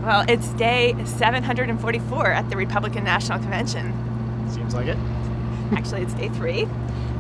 Well, it's day 744 at the Republican National Convention. Seems like it. Actually, it's day 3.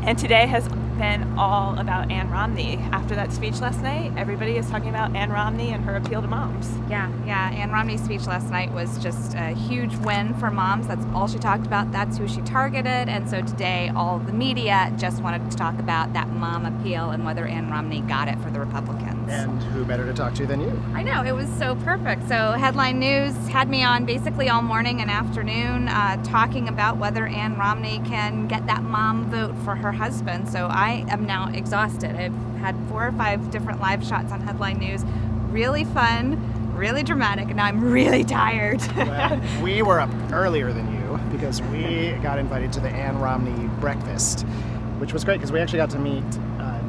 And today has been all about Ann Romney. After that speech last night, everybody is talking about Ann Romney and her appeal to moms. Yeah. Ann Romney's speech last night was just a huge win for moms. That's all she talked about. That's who she targeted. And so today, all the media just wanted to talk about that mom appeal and whether Ann Romney got it for the Republicans. And who better to talk to than you? I know, it was so perfect. So Headline News had me on basically all morning and afternoon talking about whether Ann Romney can get that mom vote for her husband. So I am now exhausted. I've had 4 or 5 different live shots on Headline News. Really fun, really dramatic, and now I'm really tired. Well, we were up earlier than you because we got invited to the Ann Romney breakfast, which was great because we actually got to meet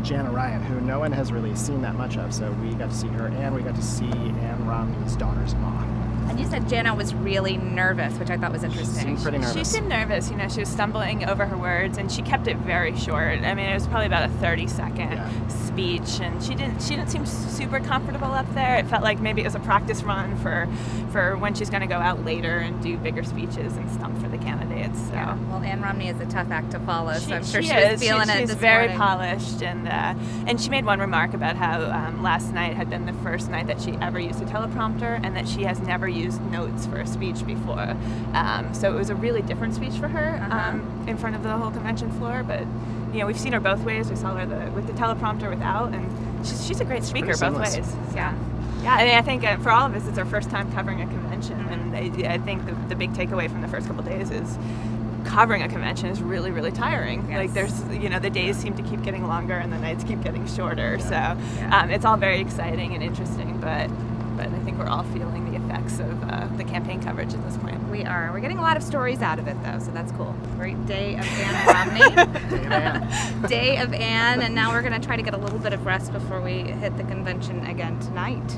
Jana Ryan, who no one has really seen that much of. So we got to see her, and we got to see Ann Romney's daughter's-in-law. And you said Jana was really nervous, which I thought was interesting. She seemed pretty nervous. She seemed nervous, she was stumbling over her words, and she kept it very short. I mean, it was probably about a 30-second speech, and she didn't seem super comfortable up there. It felt like maybe it was a practice run for when she's going to go out later and do bigger speeches and stump for the candidates. So. Yeah. Well, Ann Romney is a tough act to follow, so I'm sure she is. was feeling it She's this very morning. polished, and she made one remark about how last night had been the first night that she ever used a teleprompter, and that she has never used notes for a speech before. So it was a really different speech for her in front of the whole convention floor. But we've seen her both ways. We saw her with the teleprompter, without, and she's a great speaker both ways. Yeah. Yeah, I mean, I think for all of us, it's our first time covering a convention, and I think the big takeaway from the first couple days is covering a convention is really, really tiring. Yes. Like there's, the days seem to keep getting longer and the nights keep getting shorter. So it's all very exciting and interesting, but I think we're all feeling the effects of the campaign coverage at this point. We are. We're getting a lot of stories out of it, though, so that's cool. Great day of Ann Romney. Day of Ann. Day of Ann, and now we're going to try to get a little bit of rest before we hit the convention again tonight.